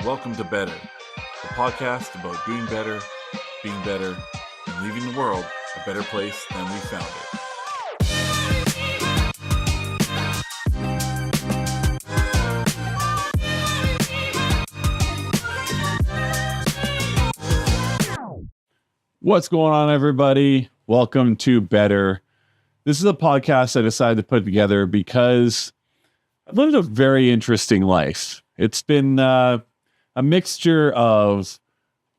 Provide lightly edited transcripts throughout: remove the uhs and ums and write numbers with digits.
Welcome to Better, the podcast about doing better, being better, and leaving the world a better place than we found it. What's going on, everybody? Welcome to Better. This is a podcast I decided to put together because I've lived a very interesting life. It's been a mixture of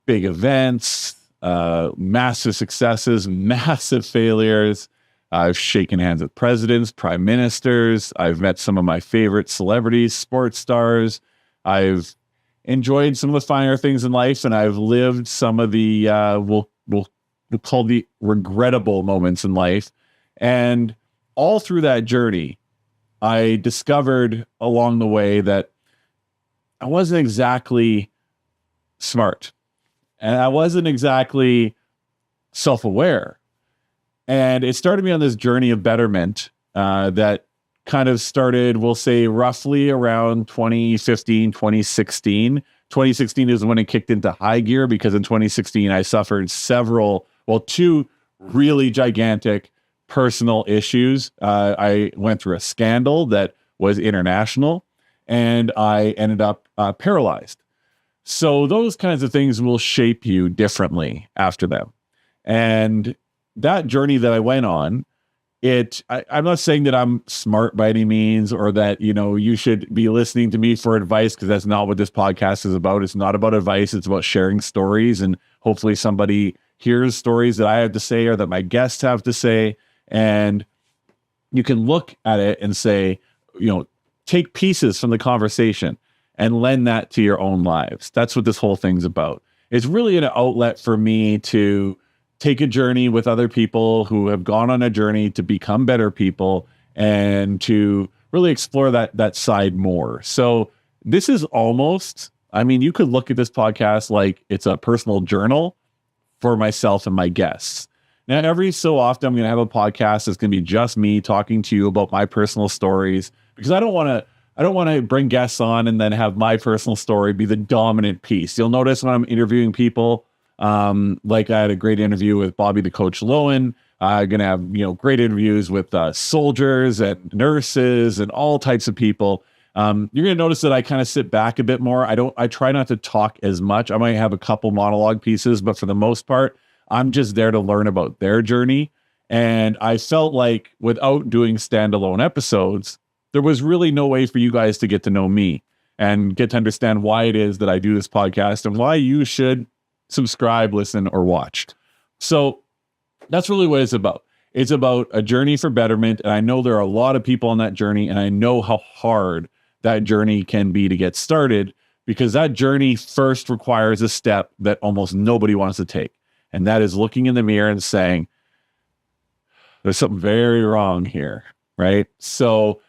big events, massive successes, massive failures. I've shaken hands with presidents, prime ministers. I've met some of my favorite celebrities, sports stars. I've enjoyed some of the finer things in life, and I've lived some of the we'll call the regrettable moments in life. And all through that journey, I discovered along the way that I wasn't exactly smart, and I wasn't exactly self-aware. And it started me on this journey of betterment that kind of started, we'll say, roughly around 2015, 2016. 2016 is when it kicked into high gear, because in 2016, I suffered two really gigantic personal issues. I went through a scandal that was international, and I ended up paralyzed. So those kinds of things will shape you differently after them. And that journey that I went on, I'm not saying that I'm smart by any means, or that, you should be listening to me for advice, because that's not what this podcast is about. It's not about advice. It's about sharing stories, and hopefully somebody hears stories that I have to say or that my guests have to say. And you can look at it and say, take pieces from the conversation and lend that to your own lives. That's what this whole thing's about. It's really an outlet for me to take a journey with other people who have gone on a journey to become better people, and to really explore that side more. So this is almost, you could look at this podcast like it's a personal journal for myself and my guests. Now, every so often, I'm going to have a podcast that's going to be just me talking to you about my personal stories, because I don't want to bring guests on and then have my personal story be the dominant piece. You'll notice when I'm interviewing people, like I had a great interview with Bobby the Coach Lowen. I'm going to have, great interviews with soldiers and nurses and all types of people. You're going to notice that I kind of sit back a bit more. I try not to talk as much. I might have a couple monologue pieces, but for the most part, I'm just there to learn about their journey. And I felt like without doing standalone episodes, there was really no way for you guys to get to know me and get to understand why it is that I do this podcast and why you should subscribe, listen, or watch. So that's really what it's about. It's about a journey for betterment. And I know there are a lot of people on that journey, and I know how hard that journey can be to get started, because that journey first requires a step that almost nobody wants to take. And that is looking in the mirror and saying, there's something very wrong here, right? So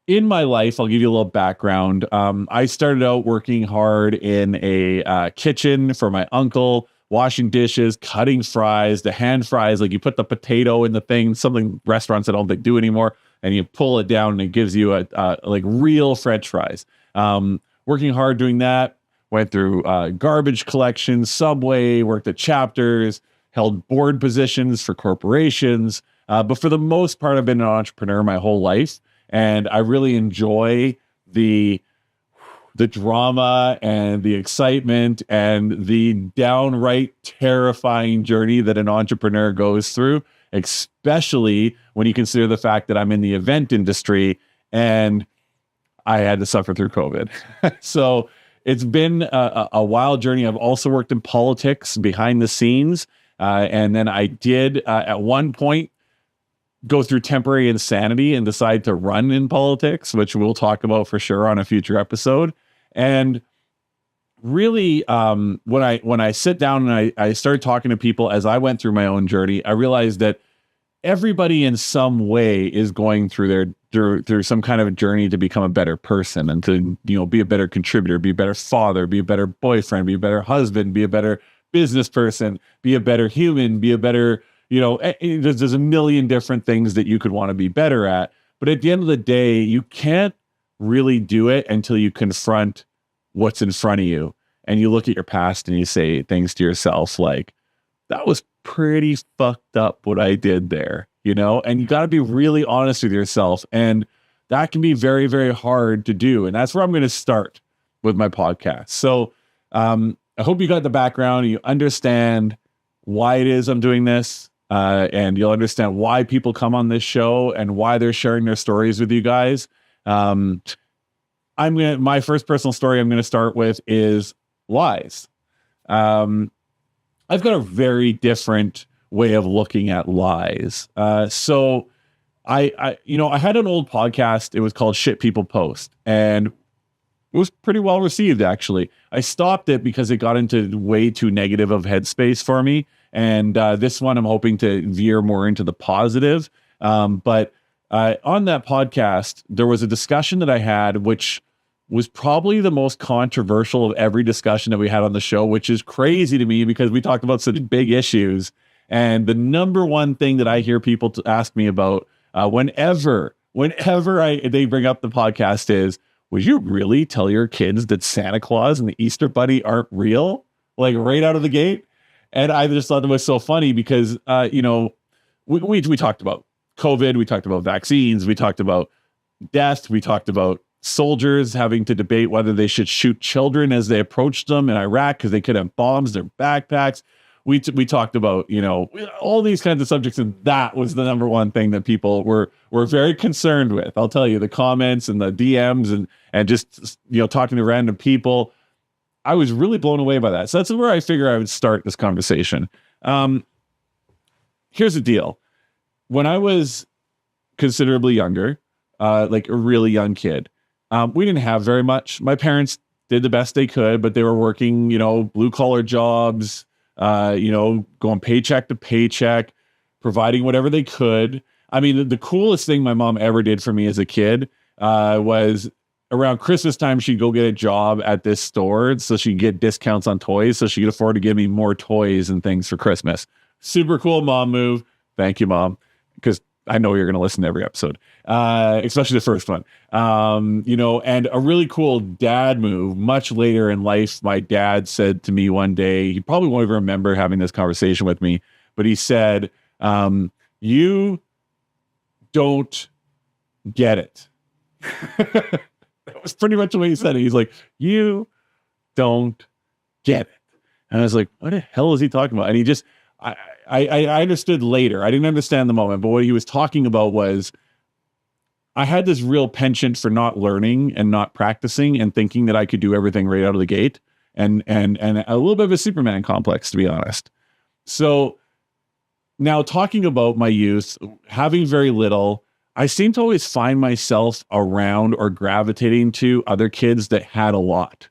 in my life, I'll give you a little background. I started out working hard in a kitchen for my uncle, washing dishes, cutting fries, the hand fries, like you put the potato in the thing, something restaurants I don't think do anymore, and you pull it down and it gives you like real French fries. Working hard doing that. Went through garbage collection, Subway, worked at Chapters, held board positions for corporations. But for the most part, I've been an entrepreneur my whole life. And I really enjoy the drama and the excitement and the downright terrifying journey that an entrepreneur goes through, especially when you consider the fact that I'm in the event industry and I had to suffer through COVID. So it's been a wild journey. I've also worked in politics behind the scenes. And then I did at one point go through temporary insanity and decide to run in politics, which we'll talk about for sure on a future episode. And really, when I sit down and I started talking to people as I went through my own journey, I realized that everybody in some way is going through through some kind of a journey to become a better person and to, be a better contributor, be a better father, be a better boyfriend, be a better husband, be a better business person, be a better human, be a better, there's a million different things that you could want to be better at. But at the end of the day, you can't really do it until you confront what's in front of you. and you look at your past and you say things to yourself like, that was pretty fucked up what I did there, you know? And you got to be really honest with yourself. And that can be very, very hard to do. And that's where I'm going to start with my podcast. So I hope you got the background and you understand why it is I'm doing this. And you'll understand why people come on this show and why they're sharing their stories with you guys. My first personal story I'm going to start with is lies. I've got a very different way of looking at lies. So I had an old podcast. It was called Shit People Post, and it was pretty well received, actually. I stopped it because it got into way too negative of headspace for me. And this one, I'm hoping to veer more into the positive. But on that podcast, there was a discussion that I had, which was probably the most controversial of every discussion that we had on the show, which is crazy to me because we talked about such big issues. And the number one thing that I hear people ask me about whenever they bring up the podcast is, would you really tell your kids that Santa Claus and the Easter Bunny aren't real? Like right out of the gate? And I just thought it was so funny because, we talked about COVID, we talked about vaccines, we talked about death, we talked about soldiers having to debate whether they should shoot children as they approached them in Iraq because they could have bombs in their backpacks. We talked about, all these kinds of subjects, and that was the number one thing that people were very concerned with. I'll tell you, the comments and the DMs and just, talking to random people. I was really blown away by that. So that's where I figure I would start this conversation. Here's the deal. When I was considerably younger, like a really young kid, we didn't have very much. My parents did the best they could, but they were working, blue collar jobs, going paycheck to paycheck, providing whatever they could. I mean, the coolest thing my mom ever did for me as a kid was around Christmas time, she'd go get a job at this store so she'd get discounts on toys so she could afford to give me more toys and things for Christmas. Super cool mom move. Thank you, Mom, because I know you're going to listen to every episode, especially the first one. And a really cool dad move. Much later in life, my dad said to me one day, he probably won't even remember having this conversation with me, but he said, you don't get it. That was pretty much the way he said it. He's like, you don't get it. And I was like, what the hell is he talking about? And he just, I understood later. I didn't understand the moment, but what he was talking about was I had this real penchant for not learning and not practicing and thinking that I could do everything right out of the gate, and a little bit of a Superman complex, to be honest. So now talking about my youth, having very little, I seem to always find myself around or gravitating to other kids that had a lot.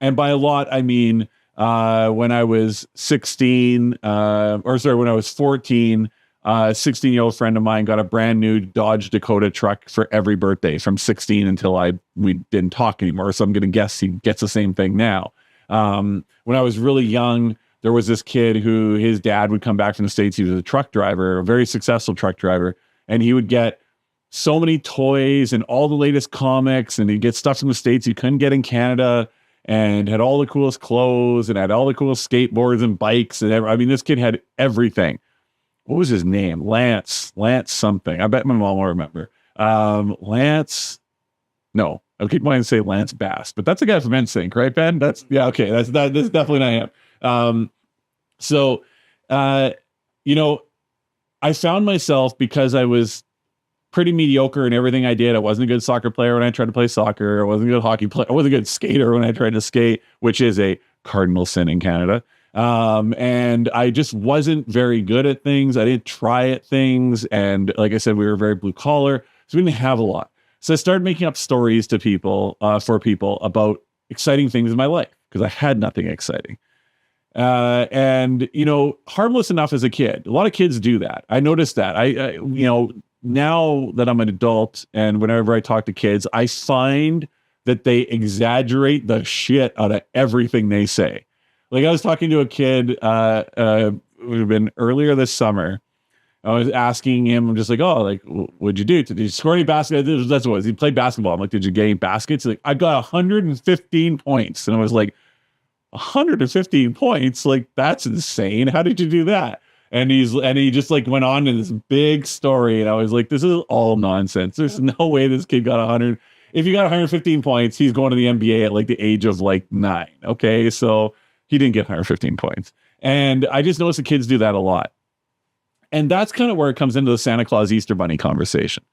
And by a lot, I mean, when I was 16, when I was 14, a 16-year-old friend of mine got a brand new Dodge Dakota truck for every birthday from 16 until we didn't talk anymore. So I'm going to guess he gets the same thing now. When I was really young, there was this kid who his dad would come back from the States. He was a truck driver, a very successful truck driver. And he would get so many toys and all the latest comics, and he'd get stuff from the States you couldn't get in Canada, and had all the coolest clothes and had all the coolest skateboards and bikes. And this kid had everything. What was his name? Lance something. I bet my mom will remember. Lance. No, I keep wanting to say Lance Bass, but that's a guy from NSYNC, right, Ben? That's definitely not him. I found myself, because I was pretty mediocre in everything I did. I wasn't a good soccer player when I tried to play soccer. I wasn't a good hockey player. I wasn't a good skater when I tried to skate, which is a cardinal sin in Canada. And I just wasn't very good at things. I didn't try at things. And like I said, we were very blue collar, so we didn't have a lot. So I started making up stories to people, for people about exciting things in my life because I had nothing exciting. Harmless enough as a kid. A lot of kids do that. I noticed that. Now that I'm an adult and whenever I talk to kids, I find that they exaggerate the shit out of everything they say. Like I was talking to a kid, it would have been earlier this summer. I was asking him, I'm just like, what'd you do? Did you score any baskets? That's what it was. He played basketball. I'm like, did you get any baskets? He's like, I got 115 points. And I was like, 115 points, like that's insane. How did you do that? And he just like went on in this big story, and I was like, this is all nonsense. There's no way this kid got 100. If he got 115 points, he's going to the NBA at like the age of like 9. Okay, so he didn't get 115 points, and I just noticed the kids do that a lot, and that's kind of where it comes into the Santa Claus Easter Bunny conversation.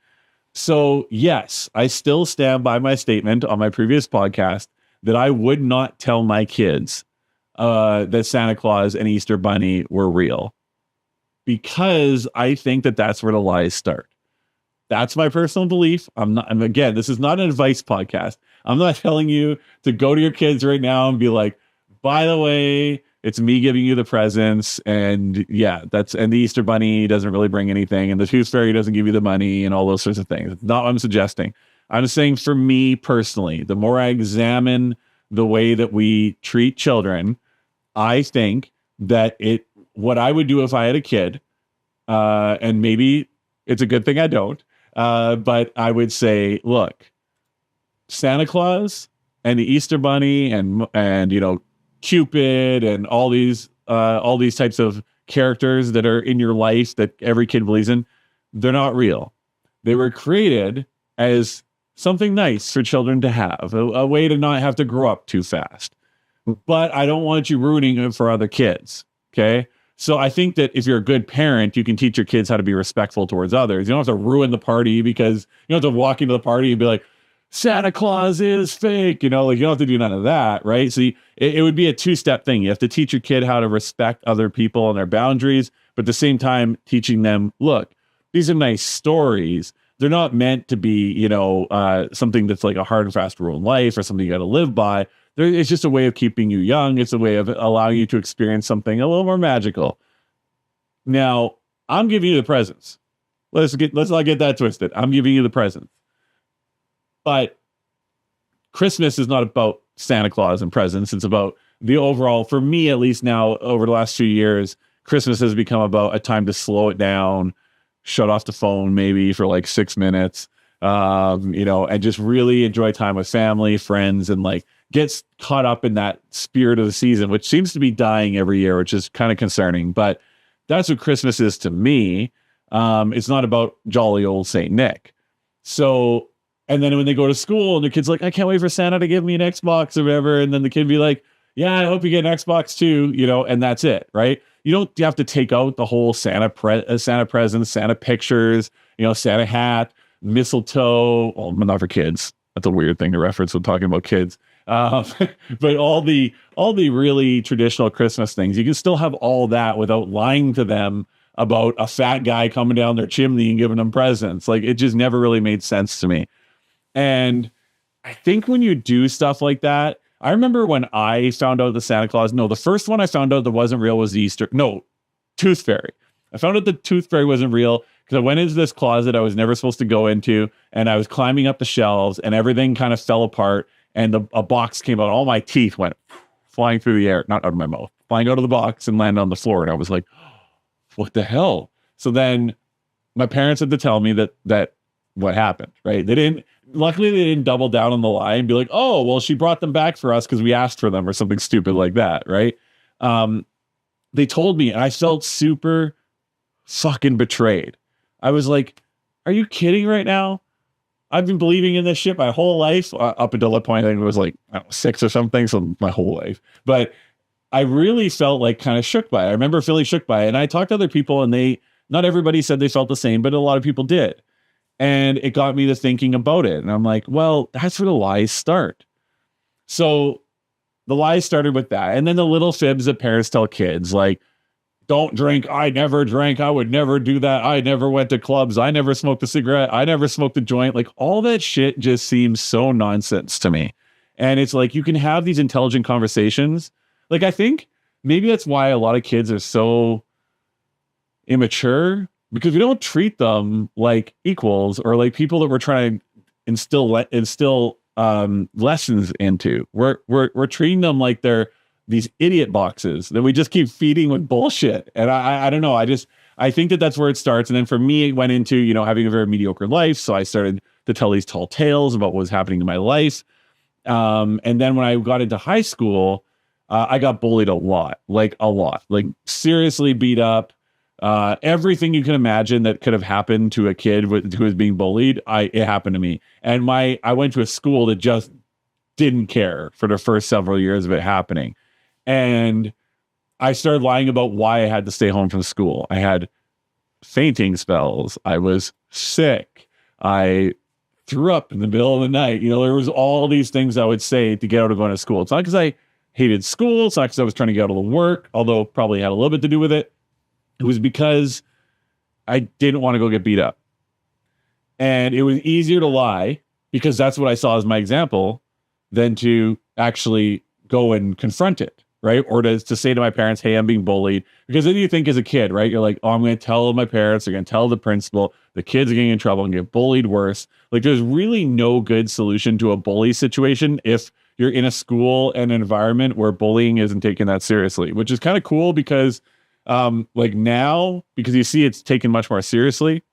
So yes, I still stand by my statement on my previous podcast that I would not tell my kids that Santa Claus and Easter Bunny were real, because I think that that's where the lies start. That's my personal belief. I'm not, and again, this is not an advice podcast. I'm not telling you to go to your kids right now and be like, by the way, it's me giving you the presents, and yeah, and the Easter Bunny doesn't really bring anything, and the Tooth Fairy doesn't give you the money, and all those sorts of things. It's not what I'm suggesting. I'm saying, for me personally, the more I examine the way that we treat children, I think that what I would do if I had a kid, and maybe it's a good thing I don't, but I would say, look, Santa Claus and the Easter Bunny and Cupid and all these types of characters that are in your life that every kid believes in, they're not real. They were created as something nice for children to have, a way to not have to grow up too fast. But I don't want you ruining it for other kids. Okay. So I think that if you're a good parent, you can teach your kids how to be respectful towards others. You don't have to ruin the party, because you don't have to walk into the party and be like, Santa Claus is fake. You don't have to do none of that. Right. So it would be a two-step thing. You have to teach your kid how to respect other people and their boundaries, but at the same time, teaching them, look, these are nice stories. They're not meant to be, something that's like a hard and fast rule in life or something you got to live by. It's just a way of keeping you young. It's a way of allowing you to experience something a little more magical. Now, I'm giving you the presents. Let's not get that twisted. I'm giving you the presents. But Christmas is not about Santa Claus and presents. It's about the overall, for me at least now, over the last few years, Christmas has become about a time to slow it down, shut off the phone maybe for like 6 minutes, and just really enjoy time with family, friends, and like gets caught up in that spirit of the season, which seems to be dying every year, which is kind of concerning. But that's what Christmas is to me. It's not about jolly old Saint Nick. So, and then when they go to school and the kid's like, I can't wait for Santa to give me an Xbox or whatever. And then the kid be like, yeah, I hope you get an Xbox too, and that's it, right? You don't have to take out the whole Santa presents, Santa pictures, Santa hat, mistletoe. Well, not for kids. That's a weird thing to reference when talking about kids. But all the really traditional Christmas things, you can still have all that without lying to them about a fat guy coming down their chimney and giving them presents. Like, it just never really made sense to me. And I think when you do stuff like that, I remember when I found out the Santa Claus, the first one I found out that wasn't real was Tooth Fairy. I found out the Tooth Fairy wasn't real because I went into this closet I was never supposed to go into, and I was climbing up the shelves, and everything kind of fell apart, and a box came out. All my teeth went flying through the air, not out of my mouth, flying out of the box and landed on the floor. And I was like, what the hell? So then my parents had to tell me that what happened, right? Luckily they didn't double down on the lie and be like, oh, well, she brought them back for us because we asked for them or something stupid like that, right? They told me, and I felt super fucking betrayed. I was like, are you kidding right now? I've been believing in this shit my whole life, up until that point. I think it was like 6 or something, so my whole life. But I really felt like kind of shook by it. I remember feeling shook by it. And I talked to other people, and not everybody said they felt the same, but a lot of people did. And it got me to thinking about it. And I'm like, well, that's where the lies start. So the lies started with that. And then the little fibs that parents tell kids, like, don't drink. I never drank. I would never do that. I never went to clubs. I never smoked a cigarette. I never smoked a joint. Like, all that shit just seems so nonsense to me. And it's like, you can have these intelligent conversations. Like, I think maybe that's why a lot of kids are so immature, because we don't treat them like equals or like people that we're trying to instill lessons into. We're treating them like they're these idiot boxes that we just keep feeding with bullshit. And I don't know. I think that's where it starts. And then for me, it went into, having a very mediocre life. So I started to tell these tall tales about what was happening in my life. And then when I got into high school, I got bullied a lot, like seriously beat up. Everything you can imagine that could have happened to a kid who was being bullied, it happened to me. And I went to a school that just didn't care for the first several years of it happening. And I started lying about why I had to stay home from school. I had fainting spells. I was sick. I threw up in the middle of the night. There was all these things I would say to get out of going to school. It's not because I hated school. It's not because I was trying to get out of the work, although probably had a little bit to do with it. It was because I didn't want to go get beat up. And it was easier to lie because that's what I saw as my example than to actually go and confront it, right? Or to say to my parents, hey, I'm being bullied. Because then you think as a kid, right? You're like, oh, I'm going to tell my parents. They're going to tell the principal. The kids are getting in trouble and get bullied worse. Like there's really no good solution to a bully situation if you're in a school and an environment where bullying isn't taken that seriously, which is kind of cool because like now, because you see it's taken much more seriously.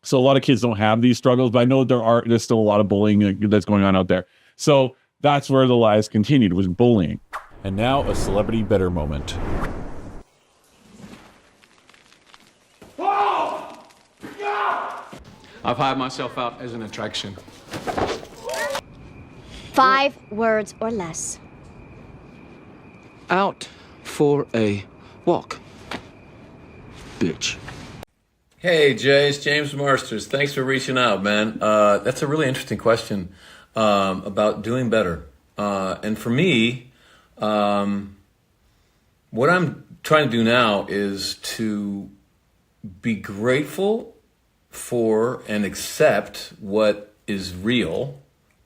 So a lot of kids don't have these struggles, but I know there's still a lot of bullying that's going on out there. So that's where the lies continued, was bullying. And now a celebrity better moment. I've hired myself out as an attraction. 5 words or less. Out for a walk. Bitch. Hey, Jay, it's James Marsters. Thanks for reaching out, man. That's a really interesting question about doing better. And for me, what I'm trying to do now is to be grateful for and accept what is real,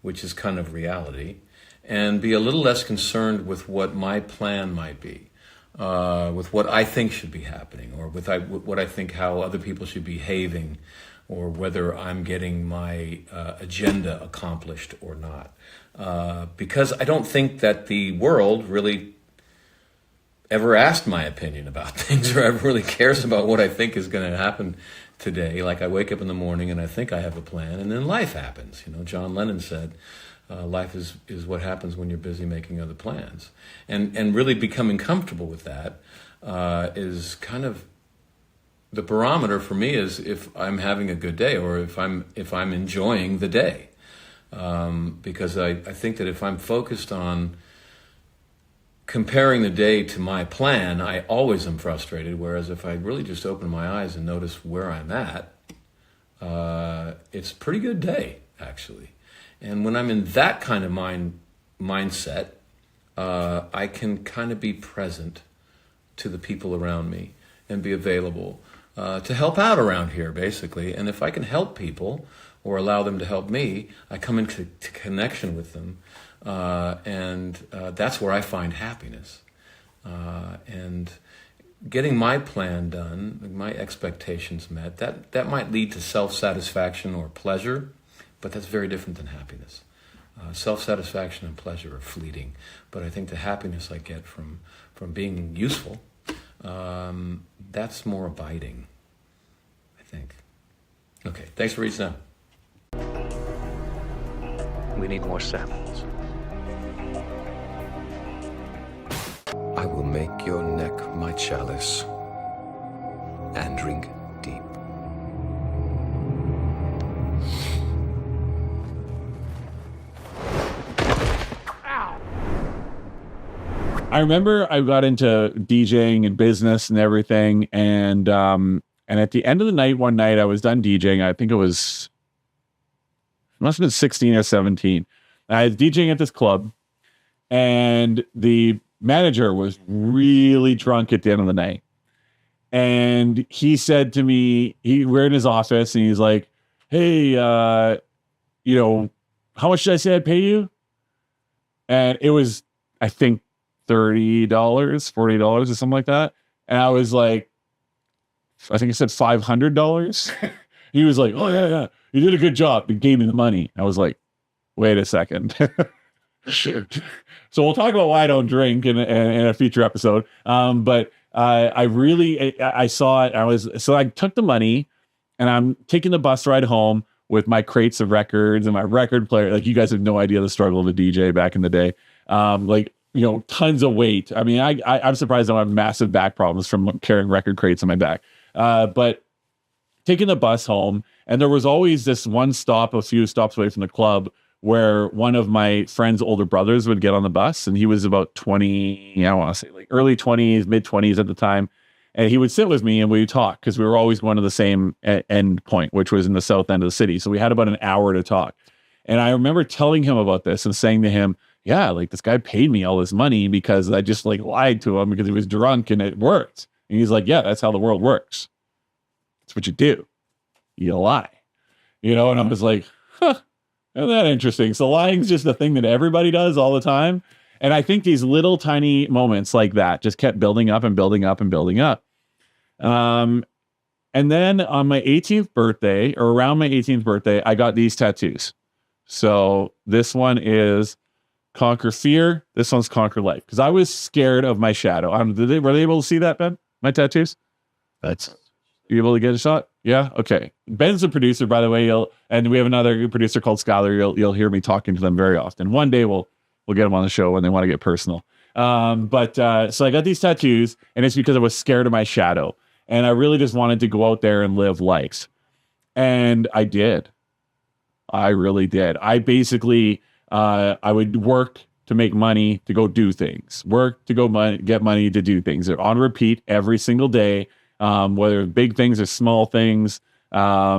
which is kind of reality, and be a little less concerned with what my plan might be, with what I think should be happening, or with what I think how other people should be behaving, or whether I'm getting my agenda accomplished or not. Because I don't think that the world really ever asked my opinion about things or ever really cares about what I think is going to happen today. Like I wake up in the morning and I think I have a plan, and then life happens. John Lennon said, life is what happens when you're busy making other plans. And really becoming comfortable with that is kind of the barometer for me, is if I'm having a good day or if I'm enjoying the day. Because I think that if I'm focused on comparing the day to my plan, I always am frustrated. Whereas if I really just open my eyes and notice where I'm at, it's a pretty good day, actually. And when I'm in that kind of mindset, I can kind of be present to the people around me and be available to help out around here, basically. And if I can help people or allow them to help me, I come into connection with them. And that's where I find happiness. And getting my plan done, my expectations met, that might lead to self-satisfaction or pleasure, but that's very different than happiness. Self-satisfaction and pleasure are fleeting, but I think the happiness I get from being useful, that's more abiding, I think. Okay, thanks for reaching out. We need more samples. I will make your neck my chalice and drink deep. I remember I got into DJing and business and everything, and at the end of the night, one night I was done DJing. I think it must have been 16 or 17. I was DJing at this club, and the manager was really drunk at the end of the night. And he said to me, we're in his office, and he's like, hey, how much did I say I'd pay you? And it was, I think, $30, $40 or something like that. And I was like, I think I said $500. He was like, oh yeah, you did a good job. He gave me the money. I was like, wait a second. So we'll talk about why I don't drink in a future episode. But I saw it. So I took the money, and I'm taking the bus ride home with my crates of records and my record player. Like, you guys have no idea the struggle of a DJ back in the day. tons of weight. I mean, I'm surprised I don't have massive back problems from carrying record crates on my back. But taking the bus home, and there was always this one stop, a few stops away from the club, where one of my friend's older brothers would get on the bus, and he was about 20, I want to say like early 20s, mid 20s at the time. And he would sit with me and we would talk because we were always going to the same end point, which was in the south end of the city. So we had about an hour to talk. And I remember telling him about this and saying to him, yeah, like this guy paid me all this money because I just like lied to him because he was drunk and it worked. And he's like, yeah, that's how the world works. That's what you do. You lie, and I was like, huh, isn't that interesting? So lying's just a thing that everybody does all the time. And I think these little tiny moments like that just kept building up and building up and building up. And then on my 18th birthday, or around my 18th birthday, I got these tattoos. So this one is Conquer Fear. This one's Conquer Life. Because I was scared of my shadow. Were they able to see that, Ben? My tattoos? You able to get a shot? Yeah? Okay. Ben's a producer, by the way. And we have another producer called Skylar. You'll hear me talking to them very often. One day we'll get them on the show when they want to get personal. So I got these tattoos, and it's because I was scared of my shadow. And I really just wanted to go out there and live life. And I did. I really did. I basically, I would work to make money to go do things, work to go get money to do things. They're on repeat every single day, whether big things or small things. My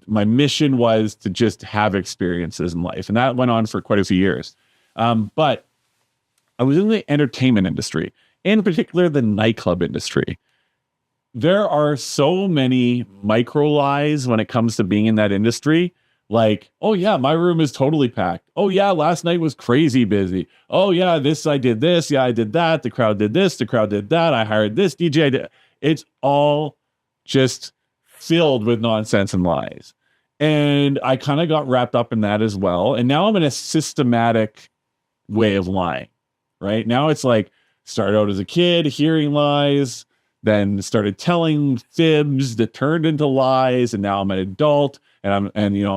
mission was to just have experiences in life. And that went on for quite a few years. But I was in the entertainment industry, in particular the nightclub industry. There are so many micro lies when it comes to being in that industry. Like, oh yeah, my room is totally packed. Oh yeah, last night was crazy busy. Oh yeah, I did this. Yeah, I did that. The crowd did this. The crowd did that. I hired this DJ. It's all just filled with nonsense and lies. And I kind of got wrapped up in that as well. And now I'm in a systematic way of lying, right? Now it's like, started out as a kid, hearing lies, then started telling fibs that turned into lies, and now I'm an adult, and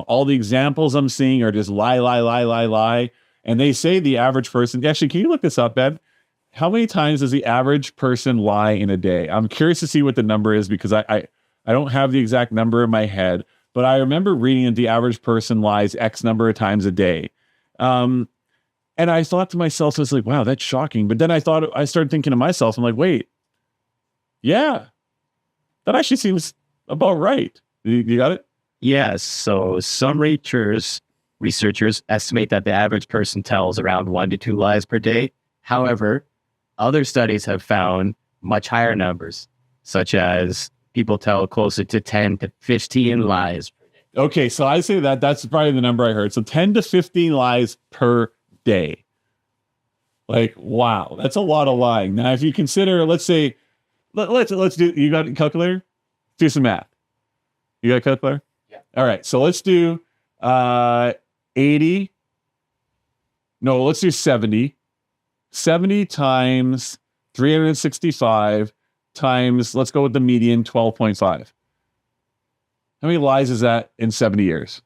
all the examples I'm seeing are just lie, lie, lie, lie, lie. And they say the average person, actually, can you look this up, Ben? How many times does the average person lie in a day? I'm curious to see what the number is because I don't have the exact number in my head, but I remember reading that the average person lies X number of times a day. And I thought to myself, I was like, wow, that's shocking. But then I started thinking to myself, I'm like, wait, yeah, that actually seems about right. You got it? Yes. So some researchers estimate that the average person tells around 1 to 2 lies per day. However, other studies have found much higher numbers, such as people tell closer to 10 to 15 lies per day. Okay, so I say that's probably the number I heard. So 10 to 15 lies per day. Like, wow, that's a lot of lying. Now, if you consider, let's say, let's do, you got a calculator? Do some math. You got a calculator? Yeah. All right, so let's do 80. No, let's do 70. 70 times 365 times, let's go with the median, 12.5. How many lies is that in 70 years?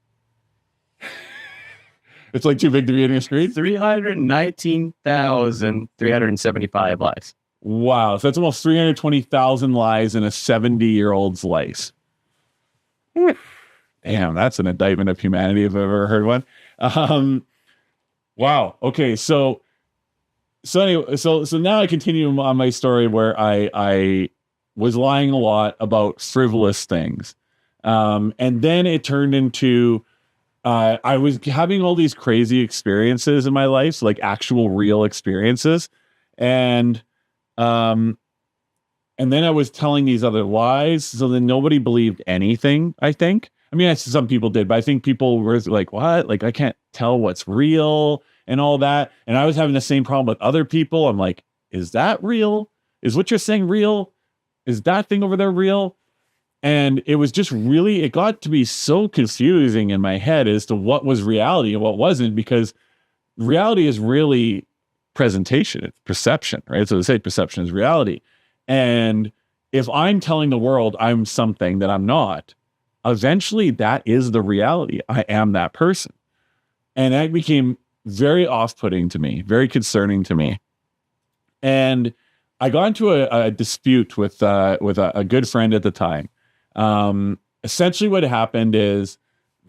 It's like too big to be in your screen. 319,375 lies. Wow. So that's almost 320,000 lies in a 70-year-old's life. Damn, that's an indictment of humanity if I've ever heard one. Wow. Okay. So anyway, so now I continue on my story where I was lying a lot about frivolous things. And then it turned into, I was having all these crazy experiences in my life, like actual real experiences. And then I was telling these other lies. So then nobody believed anything, I think. I mean, some people did, but I think people were like, what? Like, I can't tell what's real and all that. And I was having the same problem with other people. I'm like, is that real? Is what you're saying real? Is that thing over there real? And it was just really, it got to be so confusing in my head as to what was reality and what wasn't, because reality is really presentation, it's perception, right? So they say perception is reality. And if I'm telling the world I'm something that I'm not, eventually that is the reality. I am that person. And that became very off-putting to me, very concerning to me. And I got into a dispute with a good friend at the time. Essentially what happened is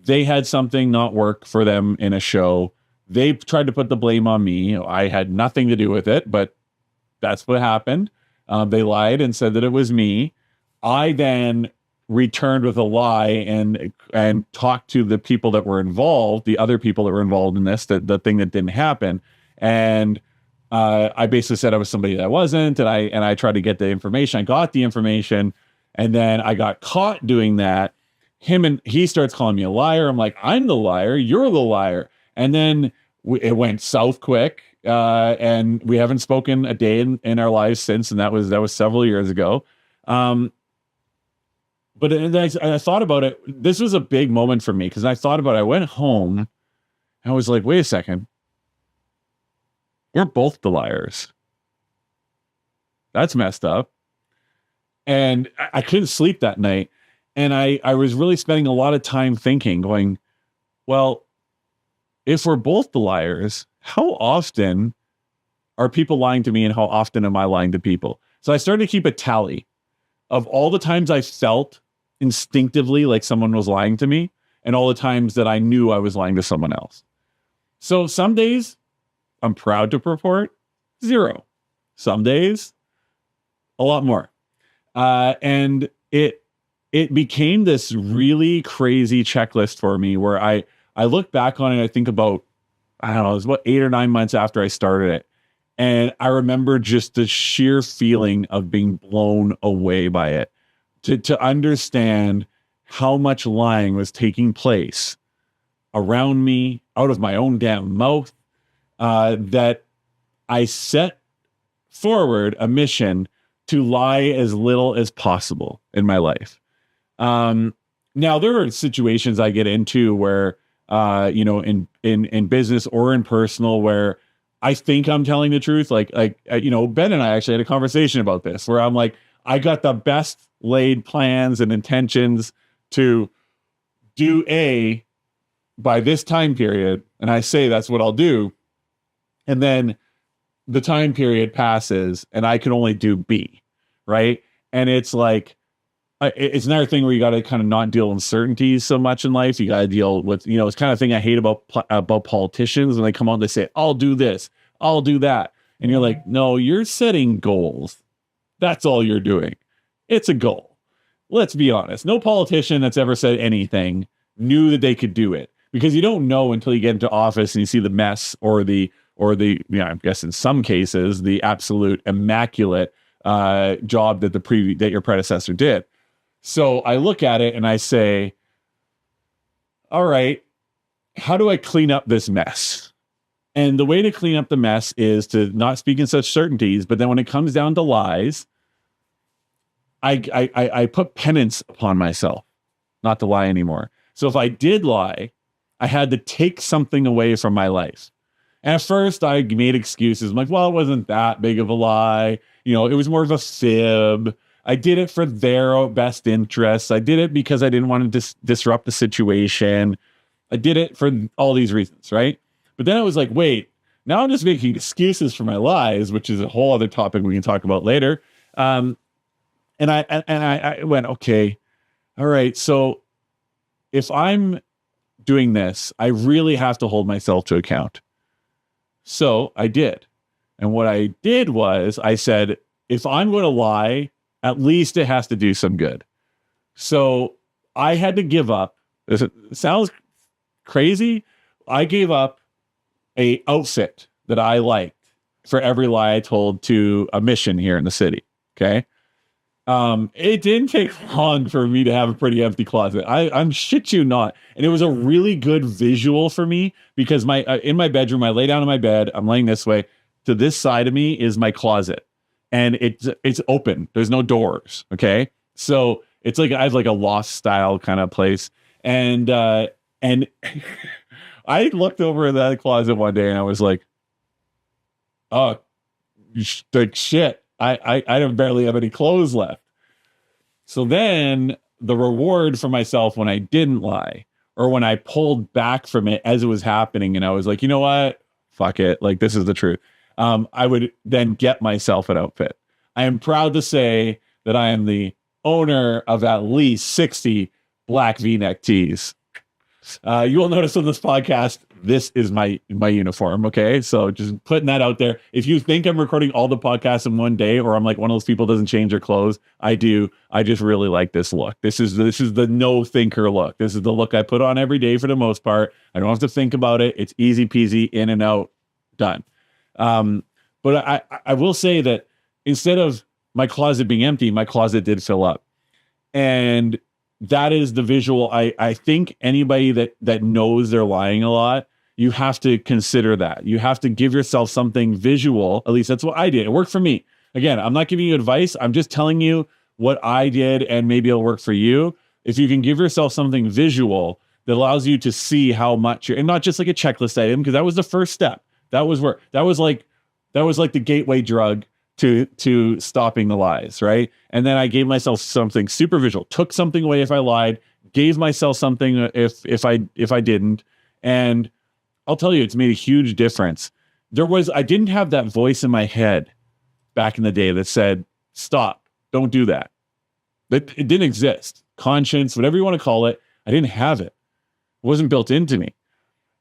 they had something not work for them in a show. They tried to put the blame on me. I had nothing to do with it, but that's what happened. They lied and said that it was me. I then returned with a lie and talked to the people that were involved, the other people that were involved in this, the thing that didn't happen. And I basically said I was somebody that I wasn't, and I tried to get the information. I got the information, and then I got caught doing that. He starts calling me a liar. I'm like, I'm the liar. You're the liar. And then it went south quick, and we haven't spoken a day in our lives since, and that was several years ago. But then I thought about it. This was a big moment for me because I thought about it. I went home, and I was like, wait a second. We're both the liars. That's messed up. And I couldn't sleep that night. And I was really spending a lot of time thinking, going, well, if we're both the liars, how often are people lying to me and how often am I lying to people? So I started to keep a tally of all the times I felt instinctively like someone was lying to me and all the times that I knew I was lying to someone else. So some days I'm proud to report 0. Some days a lot more. And it became this really crazy checklist for me where I look back on it. I think about, I don't know, it was about 8 or 9 months after I started it. And I remember just the sheer feeling of being blown away by it, to understand how much lying was taking place around me, out of my own damn mouth, that I set forward a mission to lie as little as possible in my life. Now there are situations I get into where, in business or in personal, where I think I'm telling the truth. Like, Ben and I actually had a conversation about this where I'm like, I got the best laid plans and intentions to do A by this time period. And I say, that's what I'll do. And then the time period passes and I can only do B. Right. And it's like, it's another thing where you got to kind of not deal with uncertainties so much in life. You got to deal with, it's kind of thing I hate about politicians when they come out and they say, I'll do this, I'll do that. And you're like, no, you're setting goals. That's all you're doing. It's a goal. Let's be honest. No politician that's ever said anything knew that they could do it, because you don't know until you get into office and you see the mess or the, I guess in some cases, the absolute immaculate job that your predecessor did. So I look at it and I say, all right, how do I clean up this mess? And the way to clean up the mess is to not speak in such certainties. But then when it comes down to lies, I put penance upon myself not to lie anymore. So if I did lie, I had to take something away from my life. And at first I made excuses. I'm like, well, it wasn't that big of a lie. It was more of a fib. I did it for their best interests. I did it because I didn't want to disrupt the situation. I did it for all these reasons, right? But then I was like, wait, now I'm just making excuses for my lies, which is a whole other topic we can talk about later. And I went, okay, all right. So if I'm doing this, I really have to hold myself to account. So I did. And what I did was I said, if I'm going to lie, at least it has to do some good. So I had to give up. It sounds crazy. I gave up a outfit that I liked for every lie I told to a mission here in the city. Okay. It didn't take long for me to have a pretty empty closet. I'm shit you not. And it was a really good visual for me because in my bedroom, I lay down in my bed, I'm laying this way. To this side of me is my closet. And it's open. There's no doors. Okay. So it's like, I have like a loft style kind of place. And I looked over in that closet one day and I was like, oh, like shit. I don't barely have any clothes left. So then the reward for myself when I didn't lie or when I pulled back from it as it was happening and I was like, you know what? Fuck it. Like, this is the truth. I would then get myself an outfit. I am proud to say that I am the owner of at least 60 black V-neck tees. You will notice on this podcast, this is my uniform. Okay. So just putting that out there. If you think I'm recording all the podcasts in one day, or I'm like one of those people who doesn't change their clothes, I do. I just really like this look. This is the no thinker look. This is the look I put on every day for the most part. I don't have to think about it. It's easy peasy, in and out, done. But I will say that instead of my closet being empty, my closet did fill up. And that is the visual. I think anybody that knows they're lying a lot, you have to consider that. You have to give yourself something visual. At least that's what I did. It worked for me. Again, I'm not giving you advice. I'm just telling you what I did, and maybe it'll work for you. If you can give yourself something visual that allows you to see how much and not just like a checklist item, because that was the first step. That was like the gateway drug to stopping the lies, right? And then I gave myself something super visual, took something away if I lied, gave myself something if I didn't. And I'll tell you, it's made a huge difference. I didn't have that voice in my head back in the day that said, stop, don't do that. It didn't exist. Conscience, whatever you want to call it, I didn't have it. It wasn't built into me.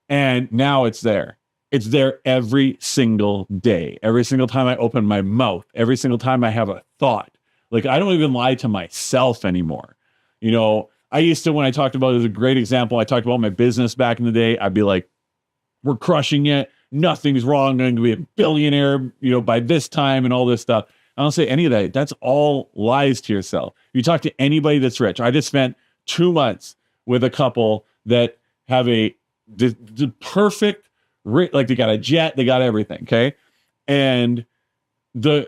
And now it's there. It's there every single day. Every single time I open my mouth, every single time I have a thought. Like, I don't even lie to myself anymore. You know, I used to, when I talked about it as a great example, I talked about my business back in the day. I'd be like, we're crushing it. Nothing's wrong. I'm going to be a billionaire, you know, by this time and all this stuff. I don't say any of that. That's all lies to yourself. You talk to anybody that's rich. I just spent 2 months with a couple that have the perfect, like, they got a jet, they got everything. Okay. And the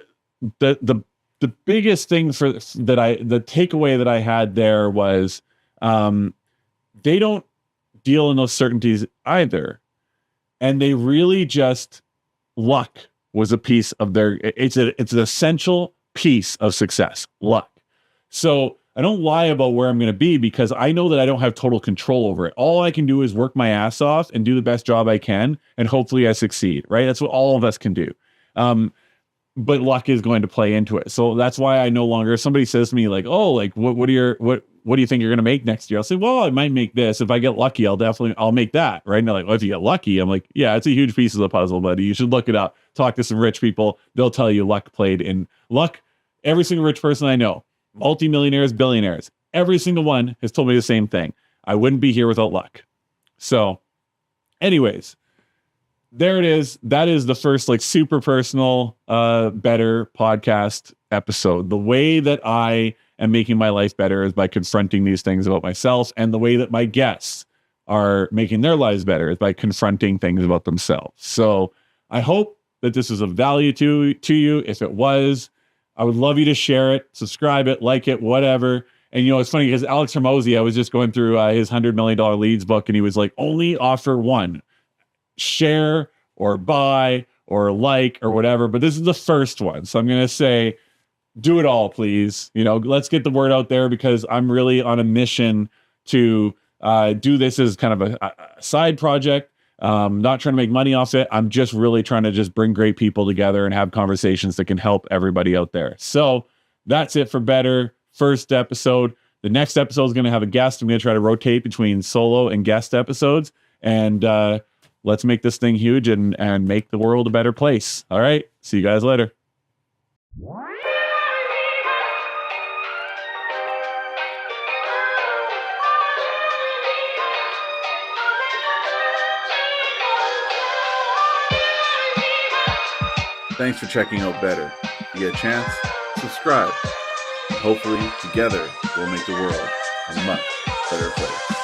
biggest thing the takeaway that I had there was, they don't deal in those certainties either. And they really just, luck was a piece of it's an essential piece of success, luck. So I don't lie about where I'm going to be, because I know that I don't have total control over it. All I can do is work my ass off and do the best job I can, and hopefully I succeed, right? That's what all of us can do. But luck is going to play into it. So that's why I no longer, if somebody says to me like, oh, like what do you think you're going to make next year? I'll say, well, I might make this. If I get lucky, I'll make that. Right. And they're like, well, if you get lucky, I'm like, yeah, it's a huge piece of the puzzle, buddy. You should look it up. Talk to some rich people. They'll tell you luck played in luck. Every single rich person I know, multimillionaires, billionaires, every single one has told me the same thing. I wouldn't be here without luck. So anyways, there it is. That is the first like super personal, better podcast episode. The way that I am making my life better is by confronting these things about myself. And the way that my guests are making their lives better is by confronting things about themselves. So I hope that this is of value to you. If it was, I would love you to share it, subscribe it, like it, whatever. And, you know, it's funny because Alex Hormozy, I was just going through his $100 million leads book, and he was like, only offer one. Share or buy or like or whatever. But this is the first one. So I'm going to say, do it all, please. You know, let's get the word out there, because I'm really on a mission to do this as kind of a side project. Not trying to make money off it. I'm just really trying to just bring great people together and have conversations that can help everybody out there. So that's it for Better. First episode. The next episode is going to have a guest. I'm going to try to rotate between solo and guest episodes. And let's make this thing huge and make the world a better place. All right. See you guys later. Thanks for checking out Better. If you get a chance, subscribe. Hopefully, together, we'll make the world a much better place.